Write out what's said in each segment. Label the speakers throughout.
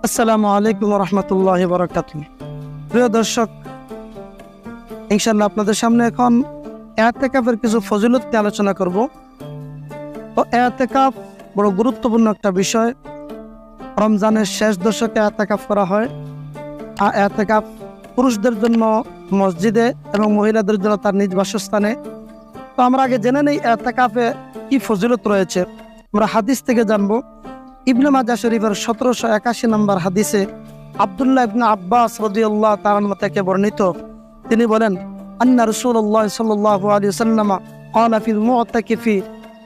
Speaker 1: আসসালামু আলাইকুম রহমতুল্লাহ বরকাতুহ। প্রিয় দর্শক, ইনশাল্লাহ আপনাদের সামনে এখন ইতিকাফের কিছু ফজিলত নিয়ে আলোচনা করব। তো ইতিকাফ বড় গুরুত্বপূর্ণ একটা বিষয়। রমজানের শেষ দশকে ইতিকাফ করা হয়। আর ইতিকাফ পুরুষদের জন্য মসজিদে এবং মহিলাদের জন্য তার নিজ বাসস্থানে। তো আমরা আগে জেনে নেই ইতিকাফে কি ফজিলত রয়েছে। আমরা হাদিস থেকে জানবো। ইবনে মাজাহ শরীফের 1781 নম্বর হাদিসে আব্দুল্লাহ ইবনে আব্বাস রাদিয়াল্লাহু তাআলা আনহু থেকে বর্ণিত, তিনি বলেন, আন্না রাসূলুল্লাহ সাল্লাল্লাহু আলাইহি ওয়াসাল্লাম ক্বালা ফিল মুতাকিফি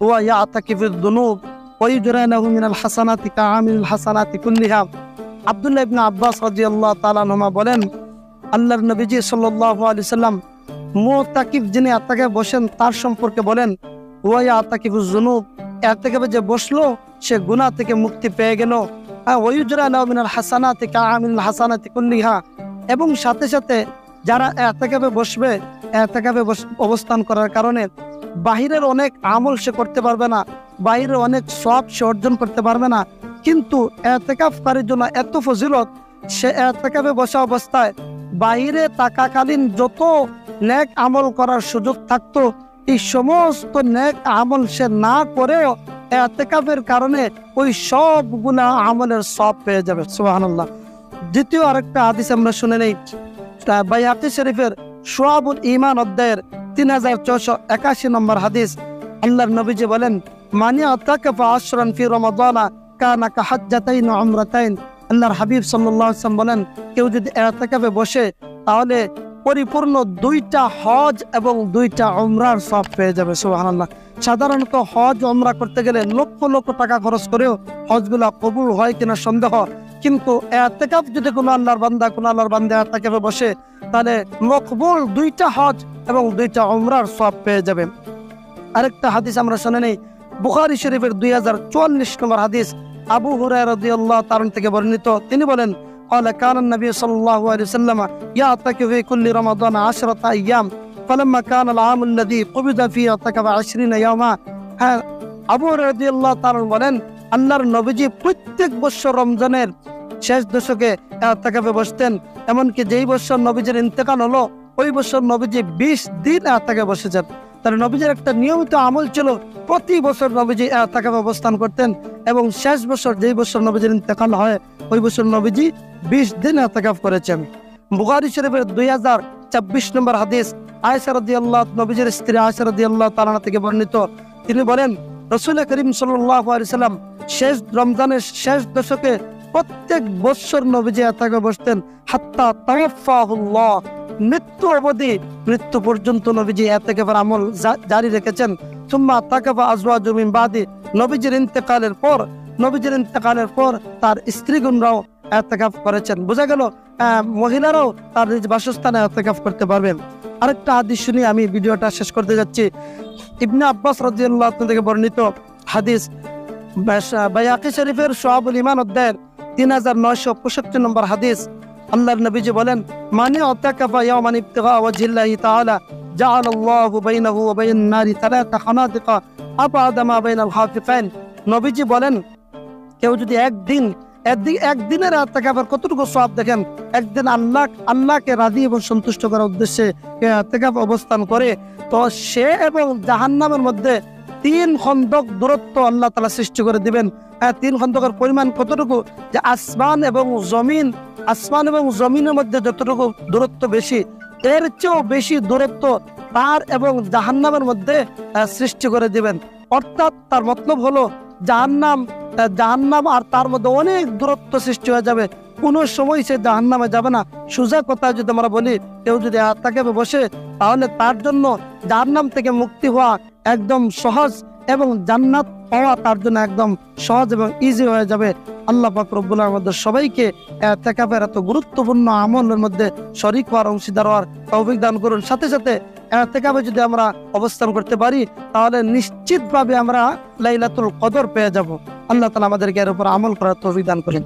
Speaker 1: ওয়া ইয়াতাকিফুদ দুনুব ওয়া ইজরানাহু মিনাল হাসানাতি কাআমিল হাসানাতি কুল্লিহা। আব্দুল্লাহ ইবনে আব্বাস রাদিয়াল্লাহু তাআলা আনহু বলেন, আল্লাহর নবীজি সাল্লাল্লাহু আলাইহি ওয়াসাল্লাম মুতাকিফ যিনি ইতিকাফে বসেন তার সম্পর্কে বলেন, ওয়া ইয়াতাকিফুজ যুনুব, ইতিকাফে যে বসলো সে গুনাহ থেকে মুক্তি পেয়ে গেল। এবং সাথে সাথে যারা ইতিকাফে বসবে, ইতিকাফে অবস্থান করার কারণে বাহিরের অনেক আমল সে করতে পারবে না, বাহিরের অনেক সওয়াব সে অর্জন করতে পারবে না, কিন্তু ইতিকাফকারীর জন্য এত ফজিলত, সে ইতিকাফে বসা অবস্থায় বাহিরে থাকাকালীন যত নেক আমল করার সুযোগ থাকতো, এই সমস্ত নেক আমল সে না করেও ইতিকাফের কারণে ওই সবগুলা আমলের সওয়াব পেয়ে যাবে। সুবহানাল্লাহ। দ্বিতীয় আরেকটা হাদিস আমরা শুনে নেই। বাইহাকী শরীফের শুআবুল ঈমান অধ্যায়ের 3481 নম্বর হাদিস। আল্লাহর নবীজি বলেন, মানি আতাকাফা আশরান ফি রমাদানা কানা কাহাজ্জাতাইন ওয়া উমরাতাইন। আল্লাহর হাবিব সাল্লাল্লাহু আলাইহি ওয়াসাল্লাম বলেন, কেউ যদি ইতিকাফে বসে তাহলে পরিপূর্ণ 2টা হজ এবং 2টা উমরার সওয়াব পেয়ে যাবে। সুবহানাল্লাহ। সাধারণত হজ উমরা করতে গেলে লক্ষ লক্ষ টাকা খরচ করেও হজগুলা কবুল হয় কিনা সন্দেহ, কিন্তু ইতিকাফ যদি কোনো আল্লাহর বান্দা ইতিকাফে বসে তাহলে মকবুল 2টা হজ এবং 2টা উমরার সওয়াব পেয়ে যাবে। আরেকটা হাদিস আমরা শুনে নেই। বুখারী শরীফের 2044 নম্বর হাদিস, আবু হুরায়রা রাদিয়াল্লাহু তাআলা থেকে বর্ণিত, তিনি বলেন, قال كان النبي صلى الله عليه وسلم يعتكف في كل رمضان 10 أيام فلما كان العام الذي قبض فيه اعتكف 20 يوما। আবু হুরায়রা রাদিয়াল্লাহু তাআলা বলেন, আল্লাহর নবীজি প্রত্যেক বছর রমজানের শেষ দশকে ইতিকাফে বসতেন। এমনকি যেই বছর নবীজির ইন্তেকাল হলো ওই বছর নবীজি 20 দিন ইতিকাফে বসেছেন। তার নবীজির একটা নিয়মিত আমল ছিল, প্রতি বছর নবীজি ইতিকাফে অবস্থান করতেন এবং শেষ বছর যেই বছর নবীজির ইন্তেকাল হয় ওই বছর নবীজি 20 দিন ইতিকাফ করেছেন। বুখারী শরীফের 2026 নম্বর হাদিস, আয়েশা রাদিয়াল্লাহু নবীজির স্ত্রী আয়েশা রাদিয়াল্লাহু তাআলা থেকে বর্ণিত, তিনি বলেন, রাসূল করিম সাল্লাল্লাহু আলাইহি সাল্লাম শেষ রমজানের শেষ দশকে প্রত্যেক বছর নবীজি ইতিকাফে বসতেন, হাত্তা তাওয়াফাহুল্লাহ, মৃত্যু অবধি, মৃত্যু পর্যন্ত নবীজি ইতিকাফের আমল জারি রেখেছেন। সুম্মা তাকাফা আজওয়াজু মিন বাদি, নবীজির ইন্তেকালের পর তার স্ত্রীগণরাও ইতিকাফ করেছেন। বোঝা গেল মহিলারাও তার নিজ বাসস্থানে ইতিকাফ করতে পারবেন। আরেকটা হাদিস শুনি আমি ভিডিওটা শেষ করতে যাচ্ছি। ইবনে আব্বাস রাদিয়াল্লাহু তাআলা থেকে বর্ণিত হাদিস, বাইহাকী শরীফের শুআবুল ঈমান অধ্যায়ের 3965 নম্বর হাদিস। আল্লাহর নবীজি বলেন, মানি আতাকাফা ইয়াওমান ইবতিগা ওয়াজহিল্লাহি তাআলা জাআলাল্লাহু বাইনাহু ওয়া বাইনান নারি সালাতা খানাদিকা আবআদা মা বাইনাল হাফিফাইন। নবীজি বলেন, কেউ যদি একদিনের ইতিকাফের কতটুকু সওয়াব দেখেন, একদিন আল্লাহকে রাজি এবং সন্তুষ্ট করার উদ্দেশ্যে ইতিকাফ অবস্থান করে, তো সে এবং জাহান্নামের মধ্যে 3 খন্দক দূরত্ব আল্লাহ তাআলা সৃষ্টি করে দিবেন। 3 খন্দকের পরিমাণ কতটুকু, যে আসমান এবং জমিনের মধ্যে যতটুকু দূরত্ব বেশি, এর চেয়েও বেশি দূরত্ব তার এবং জাহান্নামের মধ্যে সৃষ্টি করে দিবেন। অর্থাৎ তার মতলব হলো জাহান্নাম আর তার মধ্যে অনেক দূরত্ব সৃষ্টি হয়ে যাবে, কোনো সময় সে জাহান্নামে যাবে না। সোজা কথা যদি আমরা বলি, কেউ যদি ইতিকাফে বসে তাহলে তার জন্য জাহান্নাম থেকে মুক্তি হওয়া একদম সহজ এবং জান্নাত পাওয়া তার জন্য একদম সহজ এবং ইজি হয়ে যাবে। আল্লাহ পাক রব্বুল আলামিন আমাদের সবাইকে ইতিকাফের এত গুরুত্বপূর্ণ আমলের মধ্যে শরীক হওয়ার, অংশীদার হওয়ার তৌফিক দান করুন। সাথে সাথে ইতিকাফে যদি আমরা অবস্থান করতে পারি তাহলে নিশ্চিতভাবে আমরা লাইলাতুল কদর পেয়ে যাব। আল্লাহ তাআলা আমাদেরকে এর উপর আমল করার তৌফিক দান করেন।